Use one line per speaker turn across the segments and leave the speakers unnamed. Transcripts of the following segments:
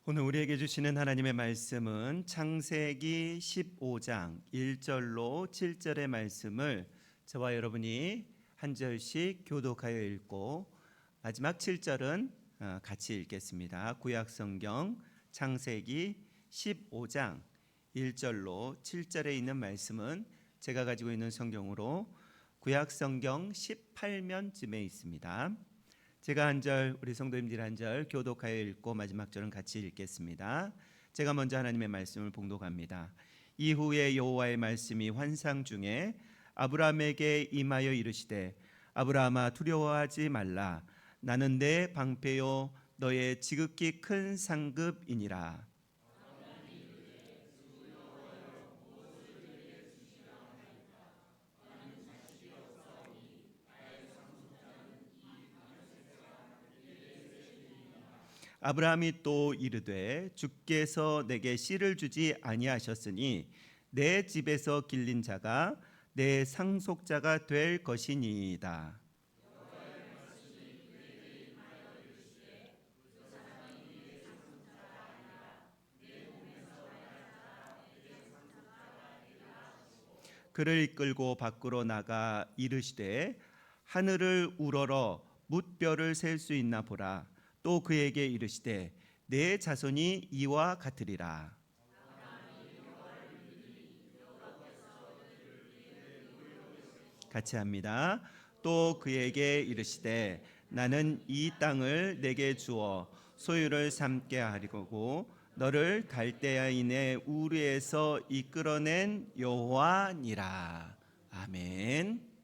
오늘 우리에게 주시는 하나님의 말씀은 창세기 15장 1절로 7절의 말씀을 저와 여러분이 한 절씩 교독하여 읽고 마지막 7절은 같이 읽겠습니다. 구약성경 창세기 15장 1절로 7절에 있는 말씀은 제가 가지고 있는 성경으로 구약성경 18면쯤에 있습니다. 제가 한 절, 우리 성도님들 한 절 교독하여 읽고 마지막 절은 같이 읽겠습니다. 제가 먼저 하나님의 말씀을 봉독합니다. 이후에 여호와의 말씀이 환상 중에 아브라함에게 임하여 이르시되 아브라함아 두려워하지 말라. 나는 내 방패요 너의 지극히 큰 상급이니라. 아브라함이 또 이르되 주께서 내게 씨를 주지 아니하셨으니 내 집에서 길린 자가 내 상속자가 될 것이니이다. 그를 이끌고 밖으로 나가 이르시되 하늘을 우러러 뭇별을 셀 수 있나 보라. 또 그에게 이르시되 내 자손이 이와 같으리라. 같이 합니다. 또 그에게 이르시되 나는 이 땅을 내게 주어 소유를 삼게 하리고 너를 갈대아인의 우르에서 이끌어낸 여호와니라. 아멘.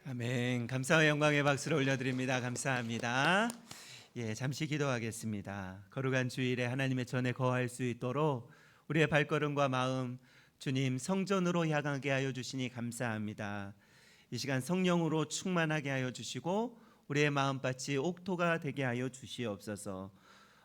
아멘. 감사와 영광의 박수를 올려드립니다. 감사합니다. 잠시 기도하겠습니다. 거룩한 주일에 하나님의 전에 거할 수 있도록 우리의 발걸음과 마음 주님 성전으로 향하게 하여 주시니 감사합니다. 이 시간 성령으로 충만하게 하여 주시고 우리의 마음밭이 옥토가 되게 하여 주시옵소서.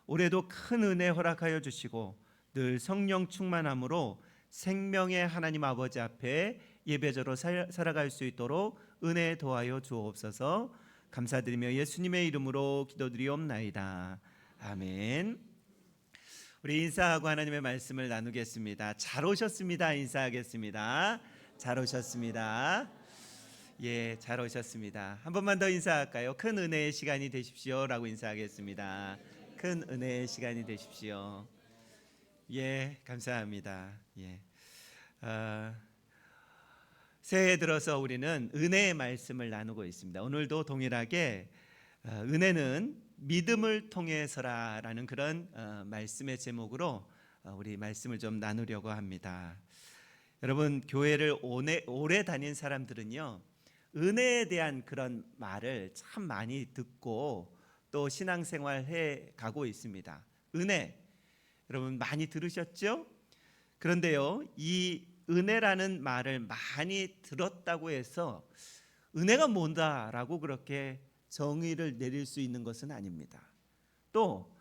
올해도 큰 은혜 허락하여 주시고 늘 성령 충만함으로 생명의 하나님 아버지 앞에 예배자로 살아갈 수 있도록 은혜 도하여 주옵소서. 감사드리며 예수님의 이름으로 기도드리옵나이다. 아멘. 우리 인사하고 하나님의 말씀을 나누겠습니다. 잘 오셨습니다. 인사하겠습니다. 잘 오셨습니다. 예, 잘 오셨습니다. 한 번만 더 인사할까요? 큰 은혜의 시간이 되십시오라고 인사하겠습니다. 큰 은혜의 시간이 되십시오. 예, 감사합니다. 예, 아, 새해 들어서 우리는 은혜의 말씀을 나누고 있습니다. 오늘도 동일하게 은혜는 믿음을 통해서라라는 그런 말씀의 제목으로 우리 말씀을 좀 나누려고 합니다. 여러분, 교회를 오래 다닌 사람들은요, 은혜에 대한 그런 말을 참 많이 듣고 또 신앙생활 해 가고 있습니다. 은혜, 여러분 많이 들으셨죠? 그런데요, 이 은혜라는 말을 많이 들었다고 해서 은혜가 뭔다라고 그렇게 정의를 내릴 수 있는 것은 아닙니다. 또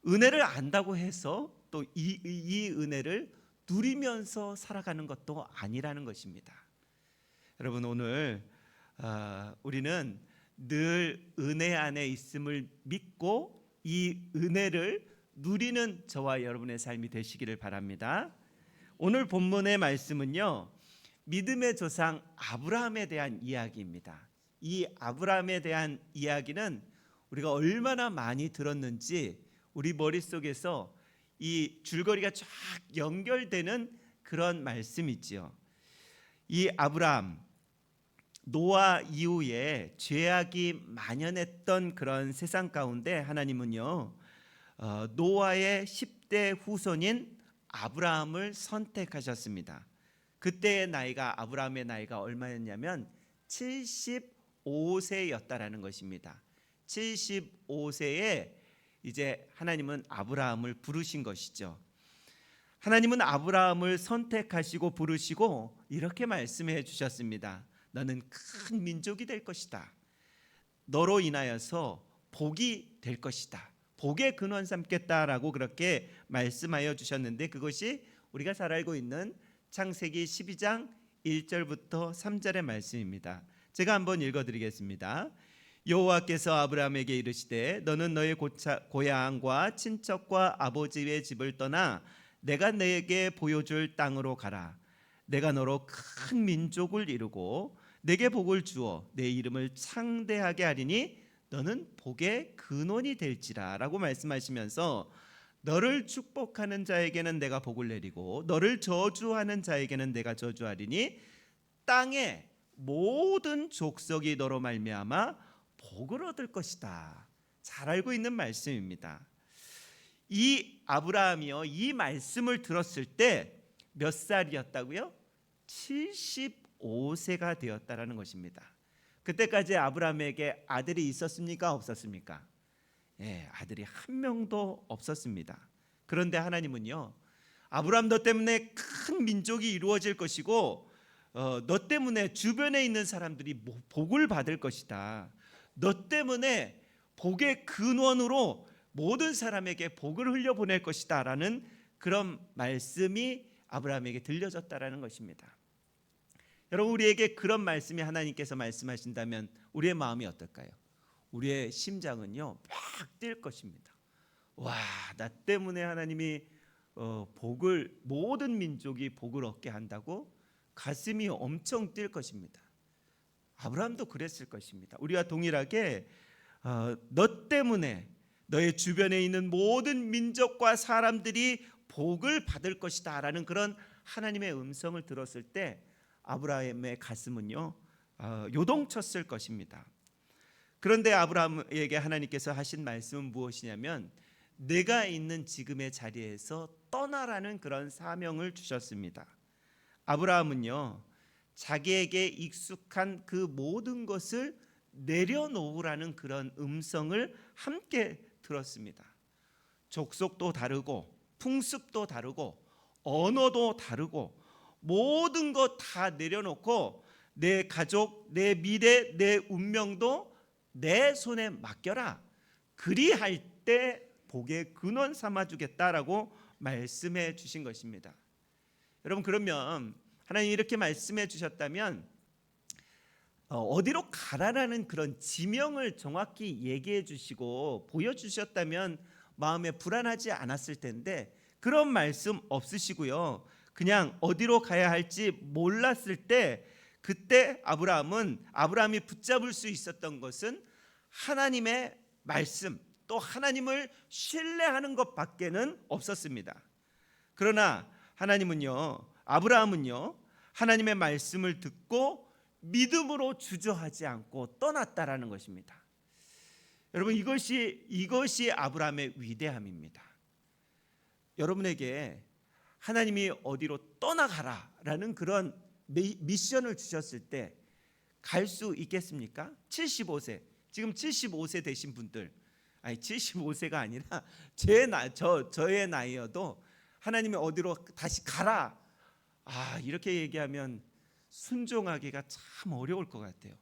은혜를 안다고 해서 또 이 은혜를 누리면서 살아가는 것도 아니라는 것입니다. 여러분, 오늘 우리는 늘 은혜 안에 있음을 믿고 이 은혜를 누리는 저와 여러분의 삶이 되시기를 바랍니다. 오늘 본문의 말씀은요, 믿음의 조상 아브라함에 대한 이야기입니다. 이 아브라함에 대한 이야기는 우리가 얼마나 많이 들었는지 우리 머릿속에서 이 줄거리가 쫙 연결되는 그런 말씀이지요. 이 아브라함, 노아 이후에 죄악이 만연했던 그런 세상 가운데 하나님은요, 노아의 10대 후손인 아브라함을 선택하셨습니다. 그때의 나이가, 아브라함의 나이가 얼마였냐면 75세였다라는 것입니다. 75세에 이제 하나님은 아브라함을 부르신 것이죠. 하나님은 아브라함을 선택하시고 부르시고 이렇게 말씀해 주셨습니다. 너는 큰 민족이 될 것이다. 너로 인하여서 복이 될 것이다. 복의 근원 삼겠다라고 그렇게 말씀하여 주셨는데, 그것이 우리가 잘 알고 있는 창세기 12장 1절부터 3절의 말씀입니다. 제가 한번 읽어드리겠습니다. 여호와께서 아브라함에게 이르시되 너는 너의 고향과 친척과 아버지의 집을 떠나 내가 내게 보여줄 땅으로 가라. 내가 너로 큰 민족을 이루고 내게 복을 주어 내 이름을 창대하게 하리니 너는 복의 근원이 될지라 라고 말씀하시면서, 너를 축복하는 자에게는 내가 복을 내리고 너를 저주하는 자에게는 내가 저주하리니 땅의 모든 족속이 너로 말미암아 복을 얻을 것이다. 잘 알고 있는 말씀입니다. 이 아브라함이요, 이 말씀을 들었을 때 몇 살이었다고요? 75세가 되었다라는 것입니다. 그때까지 아브라함에게 아들이 있었습니까? 없었습니까? 예, 아들이 한 명도 없었습니다. 그런데 하나님은요, 아브라함 너 때문에 큰 민족이 이루어질 것이고 너 때문에 주변에 있는 사람들이 복을 받을 것이다. 너 때문에 복의 근원으로 모든 사람에게 복을 흘려보낼 것이다 라는 그런 말씀이 아브라함에게 들려졌다라는 것입니다. 여러분, 우리에게 그런 말씀이 하나님께서 말씀하신다면 우리의 마음이 어떨까요? 우리의 심장은요 막 뛸 것입니다. 와, 나 때문에 하나님이 복을, 모든 민족이 복을 얻게 한다고 가슴이 엄청 뛸 것입니다. 아브라함도 그랬을 것입니다. 우리와 동일하게 너 때문에 너의 주변에 있는 모든 민족과 사람들이 복을 받을 것이다 라는 그런 하나님의 음성을 들었을 때 아브라함의 가슴은요 요동쳤을 것입니다. 그런데 아브라함에게 하나님께서 하신 말씀은 무엇이냐면, 내가 있는 지금의 자리에서 떠나라는 그런 사명을 주셨습니다. 아브라함은요 자기에게 익숙한 그 모든 것을 내려놓으라는 그런 음성을 함께 들었습니다. 족속도 다르고 풍습도 다르고 언어도 다르고 모든 것 다 내려놓고 내 가족, 내 미래, 내 운명도 내 손에 맡겨라. 그리할 때 복의 근원 삼아주겠다라고 말씀해 주신 것입니다. 여러분, 그러면 하나님 이렇게 말씀해 주셨다면 어디로 가라라는 그런 지명을 정확히 얘기해 주시고 보여주셨다면 마음에 불안하지 않았을 텐데, 그런 말씀 없으시고요, 그냥 어디로 가야 할지 몰랐을 때 그때 아브라함이 붙잡을 수 있었던 것은 하나님의 말씀, 또 하나님을 신뢰하는 것밖에는 없었습니다. 그러나 아브라함은요 하나님의 말씀을 듣고 믿음으로 주저하지 않고 떠났다라는 것입니다. 여러분, 이것이 아브라함의 위대함입니다. 여러분에게 하나님이 어디로 떠나가라라는 그런 미션을 주셨을 때 갈 수 있겠습니까? 75세, 지금 75세 되신 분들, 아니 75세가 아니라 저의 나이여도 하나님이 어디로 다시 가라, 이렇게 얘기하면 순종하기가 참 어려울 것 같아요.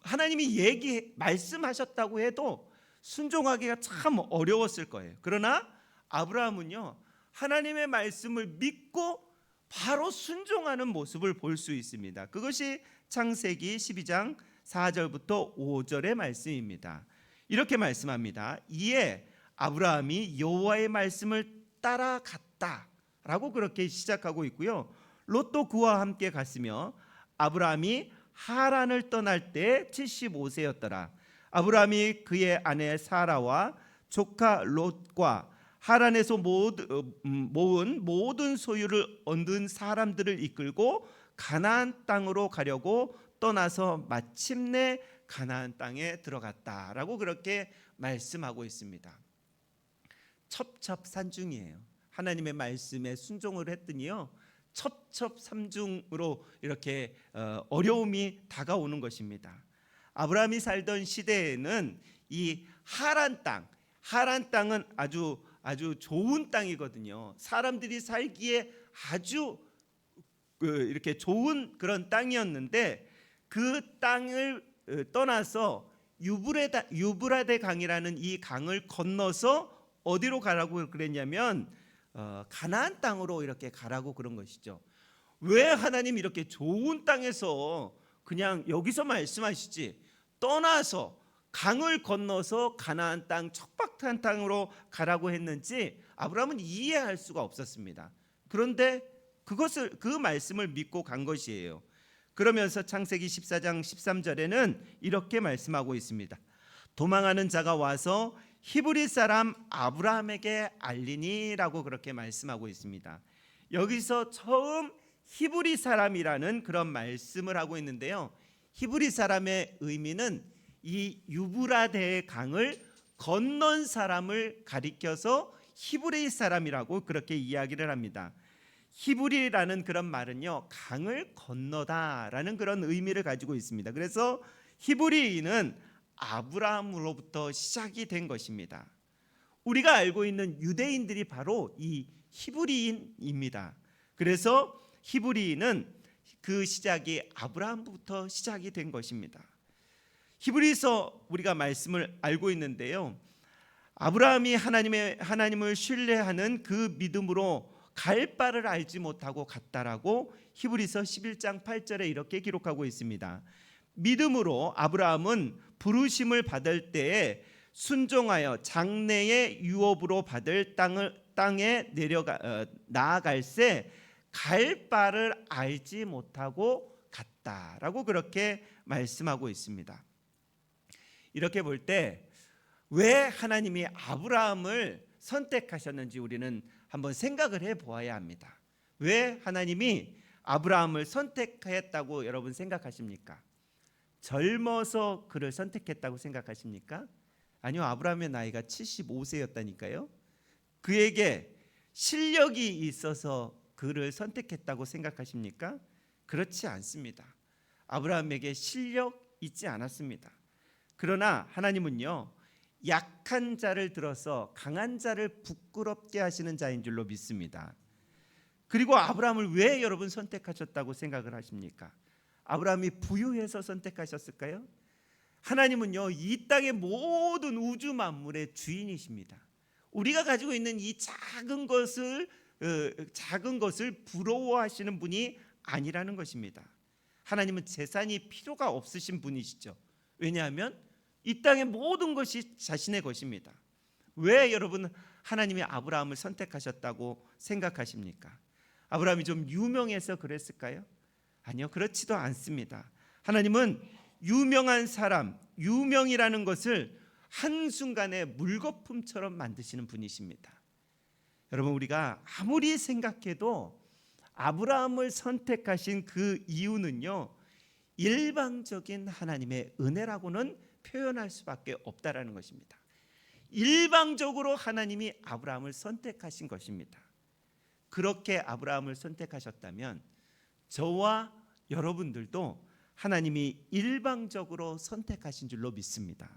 하나님이 말씀하셨다고 해도 순종하기가 참 어려웠을 거예요. 그러나 아브라함은요 하나님의 말씀을 믿고 바로 순종하는 모습을 볼 수 있습니다. 그것이 창세기 12장 4절부터 5절의 말씀입니다. 이렇게 말씀합니다. 이에 아브라함이 여호와의 말씀을 따라갔다라고 그렇게 시작하고 있고요. 롯도 그와 함께 갔으며 아브라함이 하란을 떠날 때 75세였더라. 아브라함이 그의 아내 사라와 조카 롯과 하란에서 모은 모든 소유를 얻은 사람들을 이끌고 가나안 땅으로 가려고 떠나서 마침내 가나안 땅에 들어갔다라고 그렇게 말씀하고 있습니다. 첩첩산중이에요. 하나님의 말씀에 순종을 했더니요 첩첩산중으로 이렇게 어려움이 다가오는 것입니다. 아브라함이 살던 시대에는 이 하란 땅은 아주 좋은 땅이거든요. 사람들이 살기에 아주 이렇게 좋은 그런 땅이었는데 그 땅을 떠나서 유브라데 강이라는 이 강을 건너서 어디로 가라고 그랬냐면 가나안 땅으로 이렇게 가라고 그런 것이죠. 왜 하나님 이렇게 좋은 땅에서 그냥 여기서 말씀하시지 떠나서 강을 건너서 가나안 땅 척박한 땅으로 가라고 했는지 아브라함은 이해할 수가 없었습니다. 그런데 그 말씀을 믿고 간 것이에요. 그러면서 창세기 14장 13절에는 이렇게 말씀하고 있습니다. 도망하는 자가 와서 히브리 사람 아브라함에게 알리니라고 그렇게 말씀하고 있습니다. 여기서 처음 히브리 사람이라는 그런 말씀을 하고 있는데요. 히브리 사람의 의미는 이 유브라데 강을 건넌 사람을 가리켜서 히브리 사람이라고 그렇게 이야기를 합니다. 히브리라는 그런 말은요 강을 건너다라는 그런 의미를 가지고 있습니다. 그래서 히브리인은 아브라함으로부터 시작이 된 것입니다. 우리가 알고 있는 유대인들이 바로 이 히브리인입니다. 그래서 히브리인은 그 시작이 아브라함부터 시작이 된 것입니다. 히브리서 우리가 말씀을 알고 있는데요. 아브라함이 하나님을 신뢰하는 그 믿음으로 갈 바를 알지 못하고 갔다라고 히브리서 11장 8절에 이렇게 기록하고 있습니다. 믿음으로 아브라함은 부르심을 받을 때에 순종하여 장래의 유업으로 받을 땅에 나아갈새 갈 바를 알지 못하고 갔다라고 그렇게 말씀하고 있습니다. 이렇게 볼 때 왜 하나님이 아브라함을 선택하셨는지 우리는 한번 생각을 해보아야 합니다. 왜 하나님이 아브라함을 선택했다고 여러분 생각하십니까? 젊어서 그를 선택했다고 생각하십니까? 아니요, 아브라함의 나이가 75세였다니까요. 그에게 실력이 있어서 그를 선택했다고 생각하십니까? 그렇지 않습니다. 아브라함에게 실력 있지 않았습니다. 그러나 하나님은요 약한 자를 들어서 강한 자를 부끄럽게 하시는 자인 줄로 믿습니다. 그리고 아브라함을 왜 여러분 선택하셨다고 생각을 하십니까? 아브라함이 부유해서 선택하셨을까요? 하나님은요 이 땅의 모든 우주 만물의 주인이십니다. 우리가 가지고 있는 이 작은 것을 부러워하시는 분이 아니라는 것입니다. 하나님은 재산이 필요가 없으신 분이시죠. 왜냐하면 이 땅의 모든 것이 자신의 것입니다. 왜 여러분 하나님이 아브라함을 선택하셨다고 생각하십니까? 아브라함이 좀 유명해서 그랬을까요? 아니요, 그렇지도 않습니다. 하나님은 유명한 사람, 유명이라는 것을 한순간에 물거품처럼 만드시는 분이십니다. 여러분, 우리가 아무리 생각해도 아브라함을 선택하신 그 이유는요, 일방적인 하나님의 은혜라고는 표현할 수밖에 없다라는 것입니다. 일방적으로 하나님이 아브라함을 선택하신 것입니다. 그렇게 아브라함을 선택하셨다면 저와 여러분들도 하나님이 일방적으로 선택하신 줄로 믿습니다.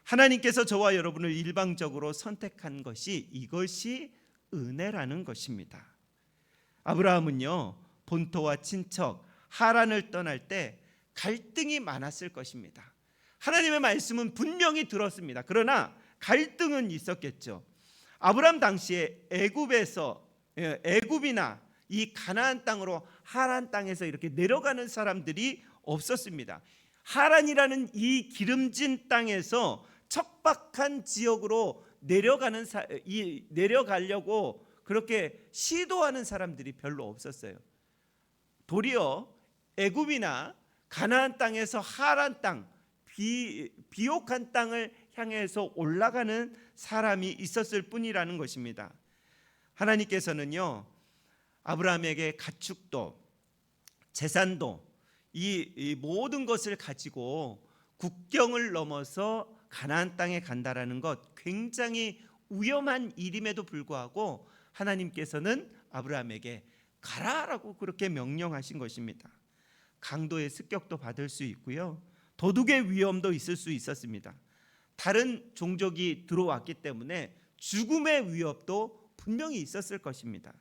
하나님께서 저와 여러분을 일방적으로 선택한 것이 이것이 은혜라는 것입니다. 아브라함은요, 본토와 친척 하란을 떠날 때 갈등이 많았을 것입니다. 하나님의 말씀은 분명히 들었습니다. 그러나 갈등은 있었겠죠. 아브라함 당시에 애굽이나 이 가나안 땅으로 하란 땅에서 이렇게 내려가는 사람들이 없었습니다. 하란이라는 이 기름진 땅에서 척박한 지역으로 내려가려고 그렇게 시도하는 사람들이 별로 없었어요. 도리어 애굽이나 가나안 땅에서 하란 땅, 비옥한 땅을 향해서 올라가는 사람이 있었을 뿐이라는 것입니다. 하나님께서는요, 아브라함에게 가축도 재산도 이 모든 것을 가지고 국경을 넘어서 가나안 땅에 간다라는 것, 굉장히 위험한 일임에도 불구하고 하나님께서는 아브라함에게 가라라고 그렇게 명령하신 것입니다. 강도의 습격도 받을 수 있고요, 도둑의 위험도 있을 수 있었습니다. 다른 종족이 들어왔기 때문에 죽음의 위협도 분명히 있었을 것입니다.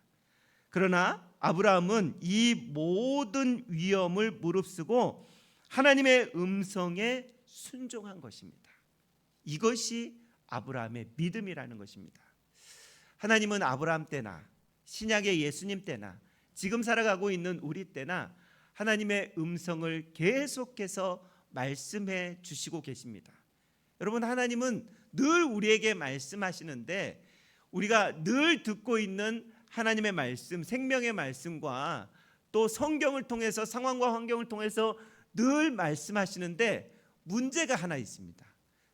그러나 아브라함은 이 모든 위험을 무릅쓰고 하나님의 음성에 순종한 것입니다. 이것이 아브라함의 믿음이라는 것입니다. 하나님은 아브라함 때나 신약의 예수님 때나 지금 살아가고 있는 우리 때나 하나님의 음성을 계속해서 말씀해 주시고 계십니다. 여러분, 하나님은 늘 우리에게 말씀하시는데 우리가 늘 듣고 있는 하나님의 말씀, 생명의 말씀과 또 성경을 통해서 상황과 환경을 통해서 늘 말씀하시는데 문제가 하나 있습니다.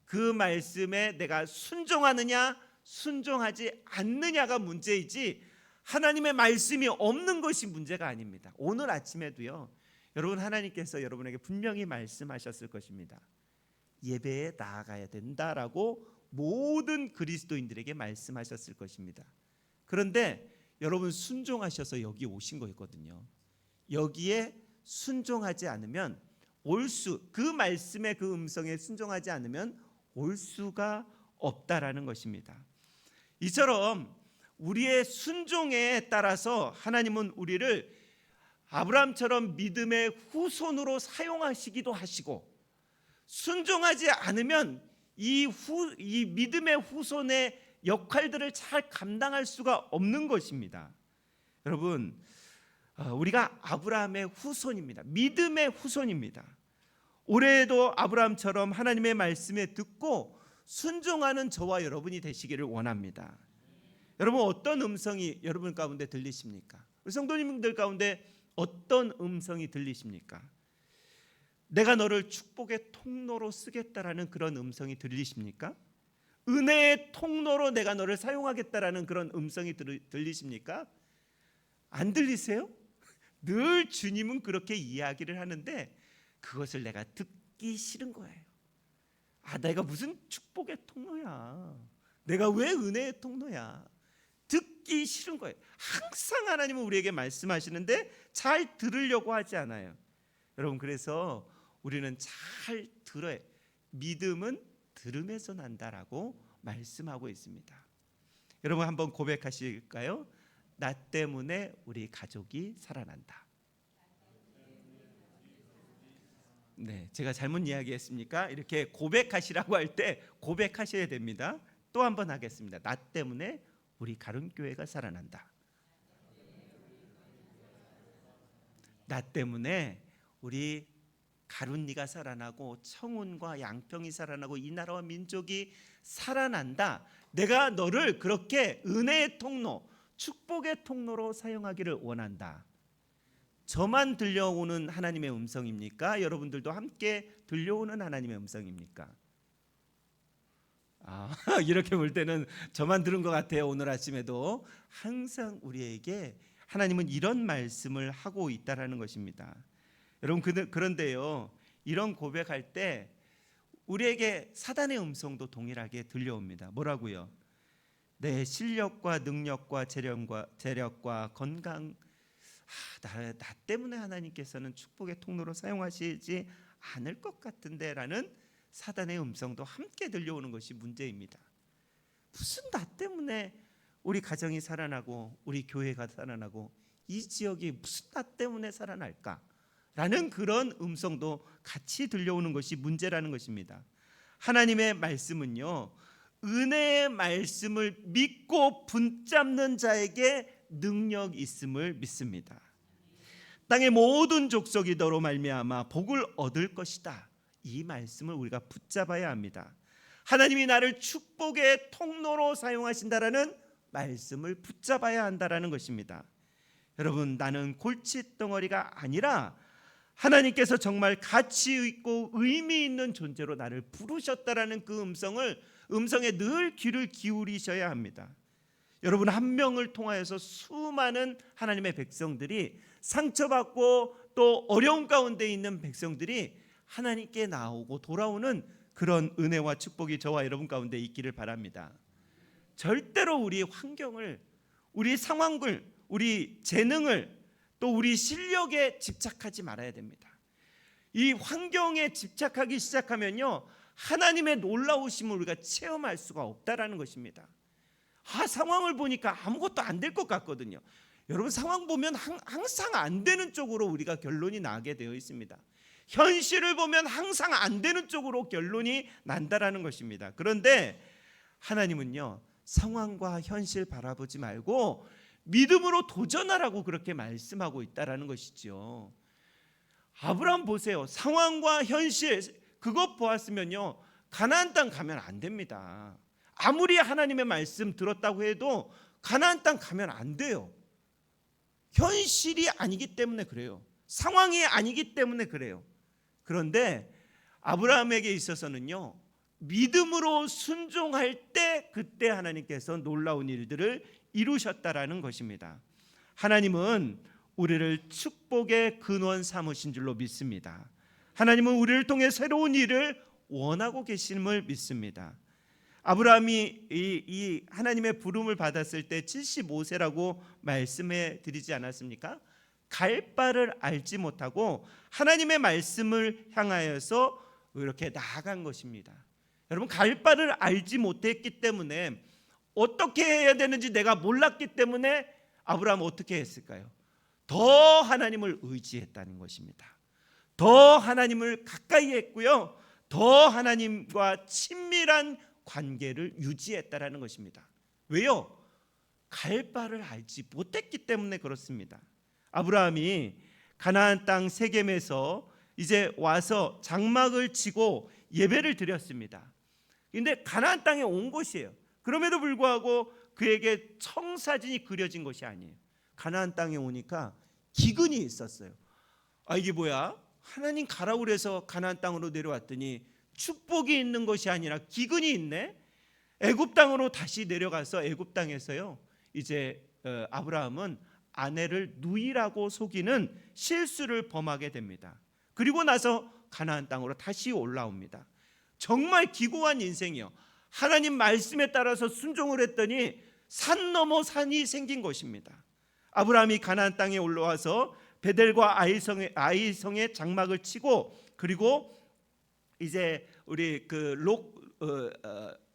그 말씀에 내가 순종하느냐 순종하지 않느냐가 문제이지 하나님의 말씀이 없는 것이 문제가 아닙니다. 오늘 아침에도요, 여러분, 하나님께서 여러분에게 분명히 말씀하셨을 것입니다. 예배에 나아가야 된다라고 모든 그리스도인들에게 말씀하셨을 것입니다. 그런데 여러분, 순종하셔서 여기 오신 거거든요. 여기에 순종하지 않으면 그 말씀의 그 음성에 순종하지 않으면 올 수가 없다라는 것입니다. 이처럼 우리의 순종에 따라서 하나님은 우리를 아브라함처럼 믿음의 후손으로 사용하시기도 하시고, 순종하지 않으면 이 믿음의 후손의 역할들을 잘 감당할 수가 없는 것입니다. 여러분, 우리가 아브라함의 후손입니다. 믿음의 후손입니다. 올해에도 아브라함처럼 하나님의 말씀에 듣고 순종하는 저와 여러분이 되시기를 원합니다. 여러분, 어떤 음성이 여러분 가운데 들리십니까? 우리 성도님들 가운데 어떤 음성이 들리십니까? 내가 너를 축복의 통로로 쓰겠다라는 그런 음성이 들리십니까? 은혜의 통로로 내가 너를 사용하겠다라는 그런 음성이 들리십니까? 안 들리세요? 늘 주님은 그렇게 이야기를 하는데 그것을 내가 듣기 싫은 거예요. 내가 무슨 축복의 통로야, 내가 왜 은혜의 통로야, 듣기 싫은 거예요. 항상 하나님은 우리에게 말씀하시는데 잘 들으려고 하지 않아요. 여러분, 그래서 우리는 잘 들어야, 믿음은 들음에서 난다라고 말씀하고 있습니다. 여러분, 한번 고백하실까요? 나 때문에 우리 가족이 살아난다. 네, 제가 잘못 이야기했습니까? 이렇게 고백하시라고 할 때 고백하셔야 됩니다. 또 한 번 하겠습니다. 나 때문에 우리 가름교회가 살아난다. 나 때문에 우리 가룬니가 살아나고 청운과 양평이 살아나고 이 나라와 민족이 살아난다. 내가 너를 그렇게 은혜의 통로, 축복의 통로로 사용하기를 원한다. 저만 들려오는 하나님의 음성입니까? 여러분들도 함께 들려오는 하나님의 음성입니까? 이렇게 볼 때는 저만 들은 것 같아요. 오늘 아침에도 항상 우리에게 하나님은 이런 말씀을 하고 있다라는 것입니다. 여러분, 그런데요, 이런 고백할 때 우리에게 사단의 음성도 동일하게 들려옵니다. 뭐라고요? 내 실력과 능력과 재력과 건강, 나 때문에 하나님께서는 축복의 통로로 사용하시지 않을 것 같은데 라는 사단의 음성도 함께 들려오는 것이 문제입니다. 무슨 나 때문에 우리 가정이 살아나고 우리 교회가 살아나고 이 지역이 무슨 나 때문에 살아날까? 라는 그런 음성도 같이 들려오는 것이 문제라는 것입니다. 하나님의 말씀은요, 은혜의 말씀을 믿고 붙잡는 자에게 능력 있음을 믿습니다. 땅의 모든 족속이 너로 말미암아 복을 얻을 것이다. 이 말씀을 우리가 붙잡아야 합니다. 하나님이 나를 축복의 통로로 사용하신다라는 말씀을 붙잡아야 한다라는 것입니다. 여러분, 나는 골칫덩어리가 아니라 하나님께서 정말 가치 있고 의미 있는 존재로 나를 부르셨다라는 그 음성에 늘 귀를 기울이셔야 합니다. 여러분, 한 명을 통하여서 수많은 하나님의 백성들이 상처받고 또 어려운 가운데 있는 백성들이 하나님께 나오고 돌아오는 그런 은혜와 축복이 저와 여러분 가운데 있기를 바랍니다. 절대로 우리 환경을, 우리 상황을, 우리 재능을 또 우리 실력에 집착하지 말아야 됩니다. 이 환경에 집착하기 시작하면요, 하나님의 놀라우심을 우리가 체험할 수가 없다라는 것입니다. 상황을 보니까 아무것도 안 될 것 같거든요. 여러분, 상황 보면 항상 안 되는 쪽으로 우리가 결론이 나게 되어 있습니다. 현실을 보면 항상 안 되는 쪽으로 결론이 난다라는 것입니다. 그런데 하나님은요, 상황과 현실 바라보지 말고 믿음으로 도전하라고 그렇게 말씀하고 있다라는 것이죠. 아브라함 보세요. 상황과 현실 그것 보았으면요, 가나안 땅 가면 안 됩니다. 아무리 하나님의 말씀 들었다고 해도 가나안 땅 가면 안 돼요. 현실이 아니기 때문에 그래요. 상황이 아니기 때문에 그래요. 그런데 아브라함에게 있어서는요, 믿음으로 순종할 때 그때 하나님께서 놀라운 일들을 이루셨다라는 것입니다. 하나님은 우리를 축복의 근원 삼으신 줄로 믿습니다. 하나님은 우리를 통해 새로운 일을 원하고 계심을 믿습니다. 아브라함이 이 하나님의 부름을 받았을 때 75세라고 말씀해 드리지 않았습니까? 갈 바를 알지 못하고 하나님의 말씀을 향하여서 이렇게 나아간 것입니다. 여러분, 갈 바를 알지 못했기 때문에, 어떻게 해야 되는지 내가 몰랐기 때문에 아브라함은 어떻게 했을까요? 더 하나님을 의지했다는 것입니다. 더 하나님을 가까이 했고요, 더 하나님과 친밀한 관계를 유지했다라는 것입니다. 왜요? 갈 바를 알지 못했기 때문에 그렇습니다. 아브라함이 가나안 땅 세겜에서 이제 와서 장막을 치고 예배를 드렸습니다. 그런데 가나안 땅에 온 곳이에요. 그럼에도 불구하고 그에게 청사진이 그려진 것이 아니에요. 가나안 땅에 오니까 기근이 있었어요. 이게 뭐야? 하나님 가라고 그래서 가나안 땅으로 내려왔더니 축복이 있는 것이 아니라 기근이 있네. 애굽 땅으로 다시 내려가서 애굽 땅에서요, 이제 아브라함은 아내를 누이라고 속이는 실수를 범하게 됩니다. 그리고 나서 가나안 땅으로 다시 올라옵니다. 정말 기구한 인생이요. 하나님 말씀에 따라서 순종을 했더니 산 넘어 산이 생긴 것입니다. 아브라함이 가나안 땅에 올라와서 베델과 아이성에 장막을 치고, 그리고 이제 우리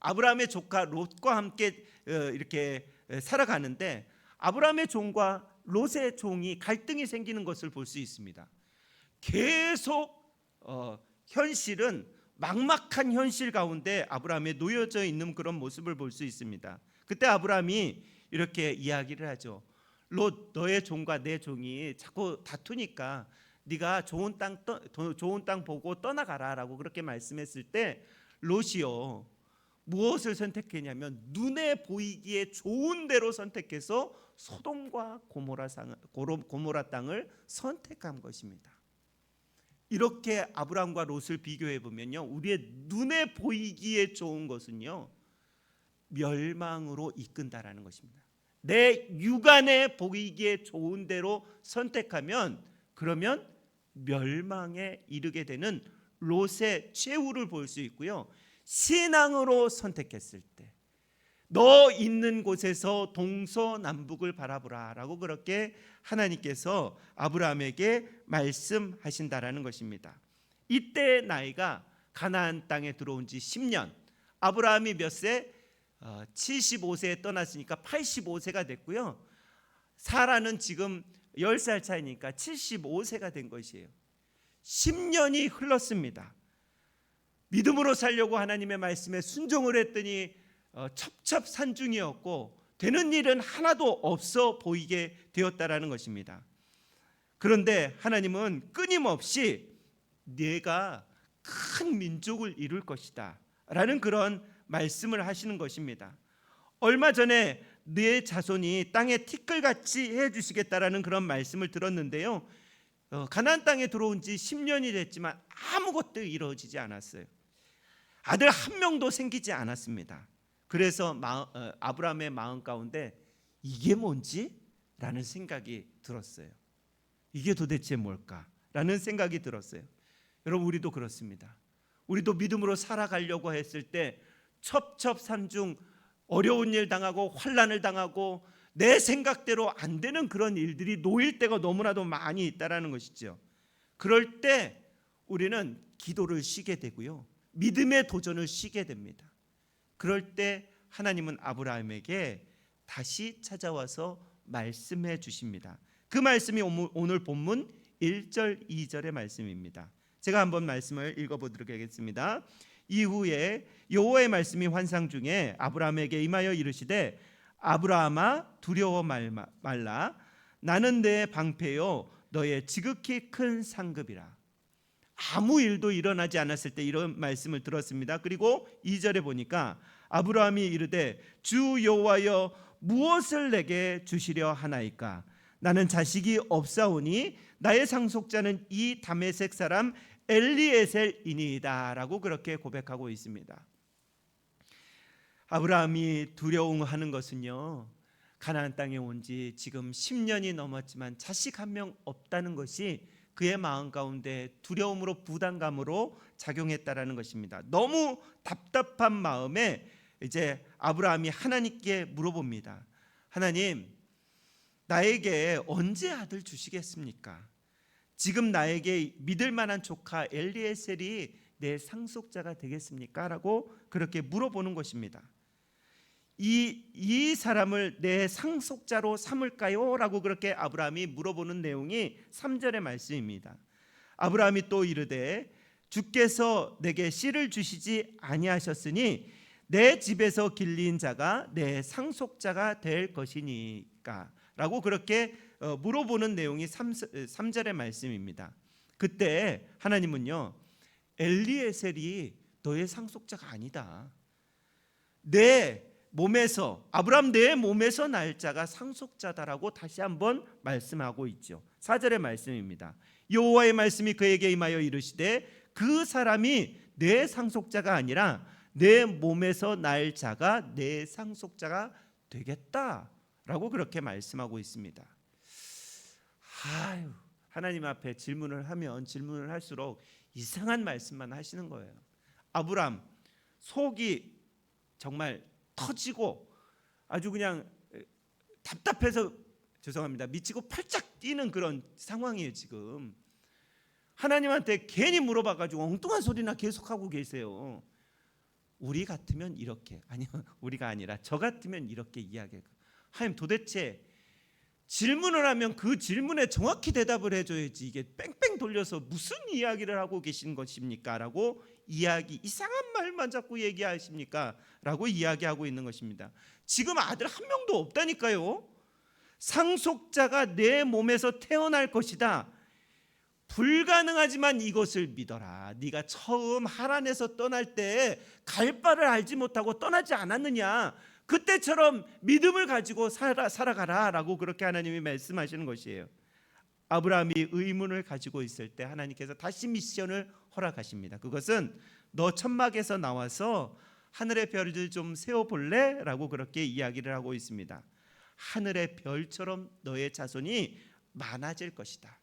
아브라함의 조카 롯과 함께 이렇게 살아가는데, 아브라함의 종과 롯의 종이 갈등이 생기는 것을 볼 수 있습니다. 계속 현실은 막막한 현실 가운데 아브라함이 놓여져 있는 그런 모습을 볼 수 있습니다. 그때 아브라함이 이렇게 이야기를 하죠. 롯, 너의 종과 내 종이 자꾸 다투니까 네가 좋은 땅 보고 떠나가라라고 그렇게 말씀했을 때, 롯이요, 무엇을 선택했냐면 눈에 보이기에 좋은 대로 선택해서 소돔과 고모라 땅을 선택한 것입니다. 이렇게 아브라함과 롯을 비교해 보면요, 우리의 눈에 보이기에 좋은 것은요 멸망으로 이끈다라는 것입니다. 내 육안에 보이기에 좋은 대로 선택하면 그러면 멸망에 이르게 되는 롯의 최후를 볼 수 있고요, 신앙으로 선택했을 때 너 있는 곳에서 동서남북을 바라보라 라고 그렇게 하나님께서 아브라함에게 말씀하신다라는 것입니다. 이때 나이가 가나안 땅에 들어온 지 10년, 아브라함이 몇 세? 75세에 떠났으니까 85세가 됐고요, 사라는 지금 10살 차이니까 75세가 된 것이에요. 10년이 흘렀습니다. 믿음으로 살려고 하나님의 말씀에 순종을 했더니 첩첩산중이었고 되는 일은 하나도 없어 보이게 되었다라는 것입니다. 그런데 하나님은 끊임없이 내가 큰 민족을 이룰 것이다 라는 그런 말씀을 하시는 것입니다. 얼마 전에 내 자손이 땅에 티끌같이 해주시겠다라는 그런 말씀을 들었는데요, 가나안 땅에 들어온 지 10년이 됐지만 아무것도 이루어지지 않았어요. 아들 한 명도 생기지 않았습니다. 그래서 아브라함의 마음 가운데 이게 뭔지? 라는 생각이 들었어요. 이게 도대체 뭘까? 라는 생각이 들었어요. 여러분, 우리도 그렇습니다. 우리도 믿음으로 살아가려고 했을 때 첩첩산중 어려운 일 당하고 환난을 당하고 내 생각대로 안 되는 그런 일들이 놓일 때가 너무나도 많이 있다라는 것이죠. 그럴 때 우리는 기도를 쉬게 되고요, 믿음의 도전을 쉬게 됩니다. 그럴 때 하나님은 아브라함에게 다시 찾아와서 말씀해 주십니다. 그 말씀이 오늘 본문 1절 2절의 말씀입니다. 제가 한번 말씀을 읽어보도록 하겠습니다. 이후에 여호와의 말씀이 환상 중에 아브라함에게 임하여 이르시되 아브라함아 두려워 말라. 나는 내 방패요 너의 지극히 큰 상급이라. 아무 일도 일어나지 않았을 때 이런 말씀을 들었습니다. 그리고 2절에 보니까 아브라함이 이르되 주 여호와여 무엇을 내게 주시려 하나이까? 나는 자식이 없사오니 나의 상속자는 이 다메섹 사람 엘리에셀이니이다 라고 그렇게 고백하고 있습니다. 아브라함이 두려워하는 것은요, 가나안 땅에 온 지 지금 10년이 넘었지만 자식 한 명 없다는 것이 그의 마음 가운데 두려움으로 부담감으로 작용했다라는 것입니다. 너무 답답한 마음에 이제 아브라함이 하나님께 물어봅니다. 하나님, 나에게 언제 아들 주시겠습니까? 지금 나에게 믿을 만한 조카 엘리에셀이 내 상속자가 되겠습니까? 라고 그렇게 물어보는 것입니다. 이 사람을 내 상속자로 삼을까요? 라고 그렇게 아브라함이 물어보는 내용이 3절의 말씀입니다. 아브라함이 또 이르되 주께서 내게 씨를 주시지 아니하셨으니 내 집에서 길린 자가 내 상속자가 될 것이니까 라고 그렇게 물어보는 내용이 3절의 말씀입니다. 그때 하나님은요, 엘리에셀이 너의 상속자가 아니다. 아브라함 내 몸에서 날 자가 상속자다라고 다시 한번 말씀하고 있죠. 4절의 말씀입니다. 여호와의 말씀이 그에게 임하여 이르시되 그 사람이 내 상속자가 아니라 내 몸에서 날 자가 내 상속자가 되겠다라고 그렇게 말씀하고 있습니다. 하나님 앞에 질문을 하면 질문을 할수록 이상한 말씀만 하시는 거예요. 아브라함 속이 정말 터지고 아주 그냥 답답해서 미치고 팔짝 뛰는 그런 상황이에요. 지금 하나님한테 괜히 물어봐가지고 엉뚱한 소리나 계속하고 계세요. 우리 같으면 이렇게, 아니요, 우리가 아니라 저 같으면 이렇게 이야기해요. 하나님, 도대체 질문을 하면 그 질문에 정확히 대답을 해줘야지, 이게 뺑뺑 돌려서 무슨 이야기를 하고 계신 것입니까? 라고 이상한 말만 자꾸 얘기하십니까? 라고 이야기하고 있는 것입니다. 지금 아들 한 명도 없다니까요. 상속자가 내 몸에서 태어날 것이다. 불가능하지만 이것을 믿어라. 네가 처음 하란에서 떠날 때 갈 바를 알지 못하고 떠나지 않았느냐. 그때처럼 믿음을 가지고 살아가라 라고 그렇게 하나님이 말씀하시는 것이에요. 아브라함이 의문을 가지고 있을 때 하나님께서 다시 미션을 허락하십니다. 그것은 너 천막에서 나와서 하늘의 별들 좀 세어볼래? 라고 그렇게 이야기를 하고 있습니다. 하늘의 별처럼 너의 자손이 많아질 것이다.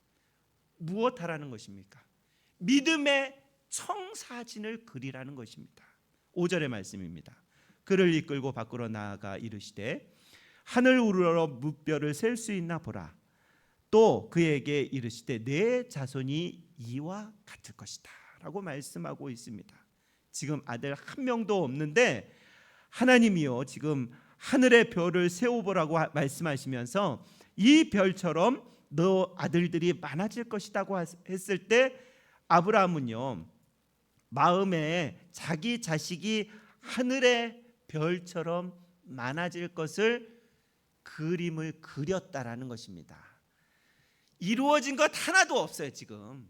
무엇하라는 것입니까? 믿음의 청사진을 그리라는 것입니다. 5절의 말씀입니다. 그를 이끌고 밖으로 나아가 이르시되 하늘 우러러 무뼈를 셀 수 있나 보라. 또 그에게 이르시되 내 자손이 이와 같을 것이다 라고 말씀하고 있습니다. 지금 아들 한 명도 없는데 하나님이요 지금 하늘의 별을 세워보라고 말씀하시면서 이 별처럼 너 아들들이 많아질 것이라고 했을 때 아브라함은요 마음에 자기 자식이 하늘의 별처럼 많아질 것을 그림을 그렸다라는 것입니다. 이루어진 것 하나도 없어요. 지금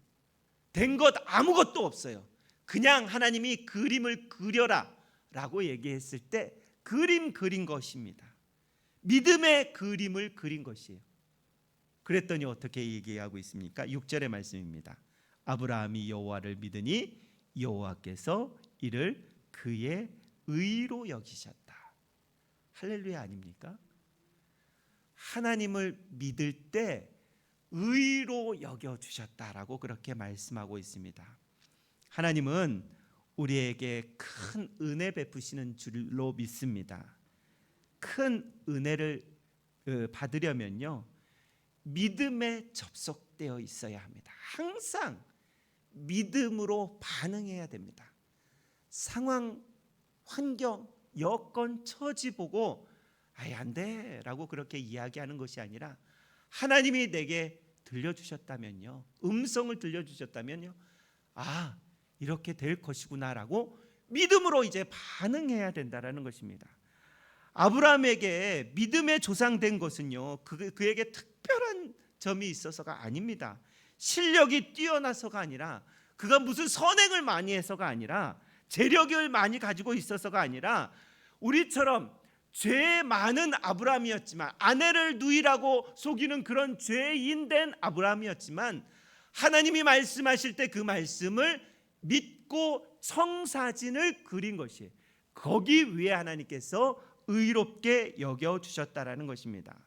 된 것 아무것도 없어요. 그냥 하나님이 그림을 그려라 라고 얘기했을 때 그림 그린 것입니다. 믿음의 그림을 그린 것이에요. 그랬더니 어떻게 얘기하고 있습니까? 6절의 말씀입니다. 아브라함이 여호와를 믿으니 여호와께서 이를 그의 의로 여기셨다. 할렐루야 아닙니까? 하나님을 믿을 때 의로 여겨주셨다라고 그렇게 말씀하고 있습니다. 하나님은 우리에게 큰 은혜 베푸시는 줄로 믿습니다. 큰 은혜를 받으려면요 믿음에 접속되어 있어야 합니다. 항상 믿음으로 반응해야 됩니다. 상황, 환경, 여건, 처지 보고 아예 안 돼 라고 그렇게 이야기하는 것이 아니라 하나님이 내게 들려주셨다면요 음성을 들려주셨다면요 아 이렇게 될 것이구나 라고 믿음으로 이제 반응해야 된다라는 것입니다. 아브라함에게 믿음의 조상된 것은요 그에게 특별한 점이 있어서가 아닙니다. 실력이 뛰어나서가 아니라 그가 무슨 선행을 많이 해서가 아니라 재력을 많이 가지고 있어서가 아니라 우리처럼 죄 많은 아브라함이었지만 아내를 누이라고 속이는 그런 죄인된 아브라함이었지만 하나님이 말씀하실 때 그 말씀을 믿고 청사진을 그린 것이에요. 거기 위에 하나님께서 의롭게 여겨주셨다라는 것입니다.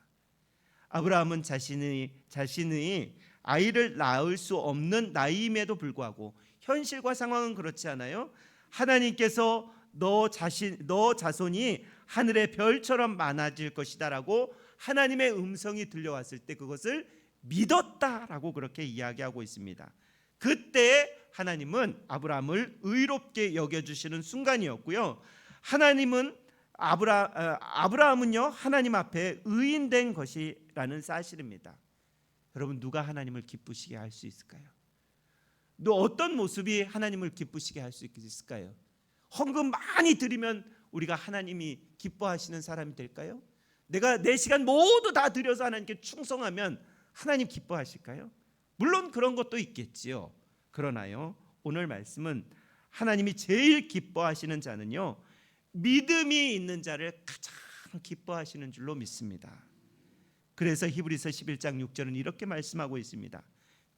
아브라함은 자신의 아이를 낳을 수 없는 나이임에도 불구하고 현실과 상황은 그렇지 않아요. 하나님께서 너 자손이 하늘의 별처럼 많아질 것이다라고 하나님의 음성이 들려왔을 때 그것을 믿었다라고 그렇게 이야기하고 있습니다. 그때 하나님은 아브라함을 의롭게 여겨주시는 순간이었고요. 하나님은 아브라함은요 하나님 앞에 의인된 것이라는 사실입니다. 여러분 누가 하나님을 기쁘시게 할 수 있을까요? 또 어떤 모습이 하나님을 기쁘시게 할 수 있을까요? 헌금 많이 드리면 우리가 하나님이 기뻐하시는 사람이 될까요? 내가 내 시간 모두 다 드려서 하나님께 충성하면 하나님 기뻐하실까요? 물론 그런 것도 있겠지요. 그러나요 오늘 말씀은 하나님이 제일 기뻐하시는 자는요 믿음이 있는 자를 가장 기뻐하시는 줄로 믿습니다. 그래서 히브리서 11장 6절은 이렇게 말씀하고 있습니다.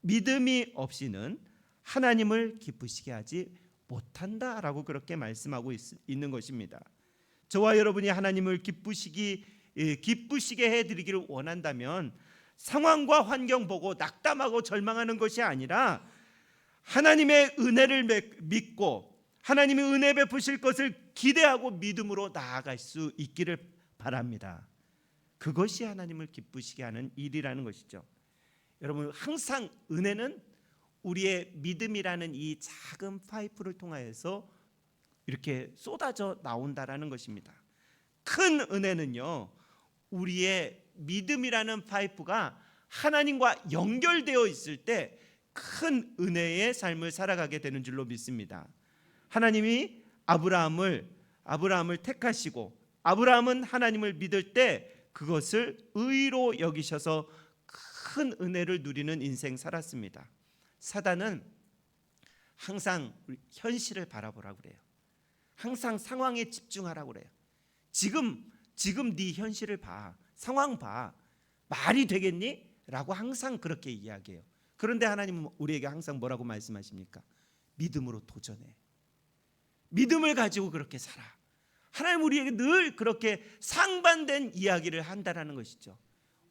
믿음이 없이는 하나님을 기쁘시게 하지 못한다라고 그렇게 말씀하고 있는 것입니다. 저와 여러분이 하나님을 기쁘시게 해드리기를 원한다면 상황과 환경 보고 낙담하고 절망하는 것이 아니라 하나님의 은혜를 믿고 하나님이 은혜 베푸실 것을 기대하고 믿음으로 나아갈 수 있기를 바랍니다. 그것이 하나님을 기쁘시게 하는 일이라는 것이죠. 여러분 항상 은혜는 우리의 믿음이라는 이 작은 파이프를 통하여서 이렇게 쏟아져 나온다라는 것입니다. 큰 은혜는요 우리의 믿음이라는 파이프가 하나님과 연결되어 있을 때 큰 은혜의 삶을 살아가게 되는 줄로 믿습니다. 하나님이 아브라함을 택하시고 아브라함은 하나님을 믿을 때 그것을 의로 여기셔서 큰 은혜를 누리는 인생 살았습니다. 사단은 항상 우리 현실을 바라보라고 그래요. 항상 상황에 집중하라고 그래요. 지금 네 현실을 봐. 상황 봐. 말이 되겠니? 라고 항상 그렇게 이야기해요. 그런데 하나님은 우리에게 항상 뭐라고 말씀하십니까? 믿음으로 도전해. 믿음을 가지고 그렇게 살아. 하나님 우리에게 늘 그렇게 상반된 이야기를 한다라는 것이죠.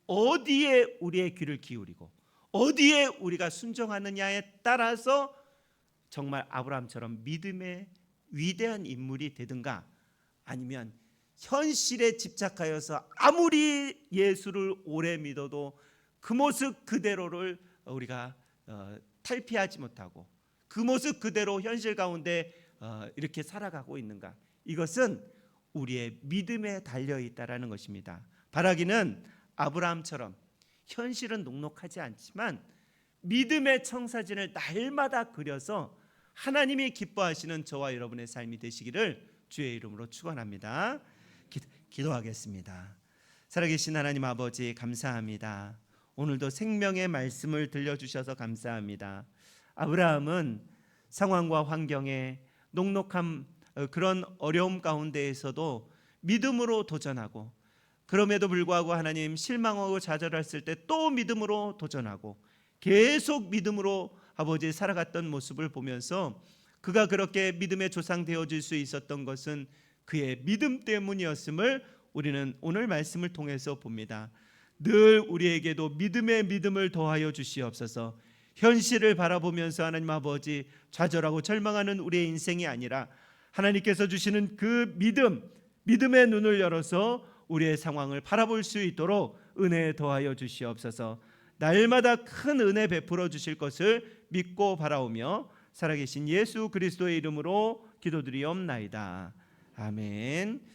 어디에 우리의 귀를 기울이고 어디에 우리가 순종하느냐에 따라서 정말 아브라함처럼 믿음의 위대한 인물이 되든가, 아니면 현실에 집착하여서 아무리 예수를 오래 믿어도 그 모습 그대로를 우리가 탈피하지 못하고 그 모습 그대로 현실 가운데 이렇게 살아가고 있는가, 이것은 우리의 믿음에 달려 있다라는 것입니다. 바라기는 아브라함처럼 현실은 녹록하지 않지만 믿음의 청사진을 날마다 그려서 하나님이 기뻐하시는 저와 여러분의 삶이 되시기를 주의 이름으로 축원합니다. 기도하겠습니다. 살아계신 하나님 아버지, 감사합니다. 오늘도 생명의 말씀을 들려주셔서 감사합니다. 아브라함은 상황과 환경에 녹록한 그런 어려움 가운데에서도 믿음으로 도전하고, 그럼에도 불구하고 하나님 실망하고 좌절했을 때 또 믿음으로 도전하고 계속 믿음으로 아버지 살아갔던 모습을 보면서 그가 그렇게 믿음의 조상 되어질 수 있었던 것은 그의 믿음 때문이었음을 우리는 오늘 말씀을 통해서 봅니다. 늘 우리에게도 믿음의 믿음을 더하여 주시옵소서. 현실을 바라보면서 하나님 아버지 좌절하고 절망하는 우리의 인생이 아니라 하나님께서 주시는 그 믿음의 눈을 열어서 우리의 상황을 바라볼 수 있도록 은혜 더하여 주시옵소서. 날마다 큰 은혜 베풀어 주실 것을 믿고 바라오며 살아계신 예수 그리스도의 이름으로 기도드리옵나이다. 아멘.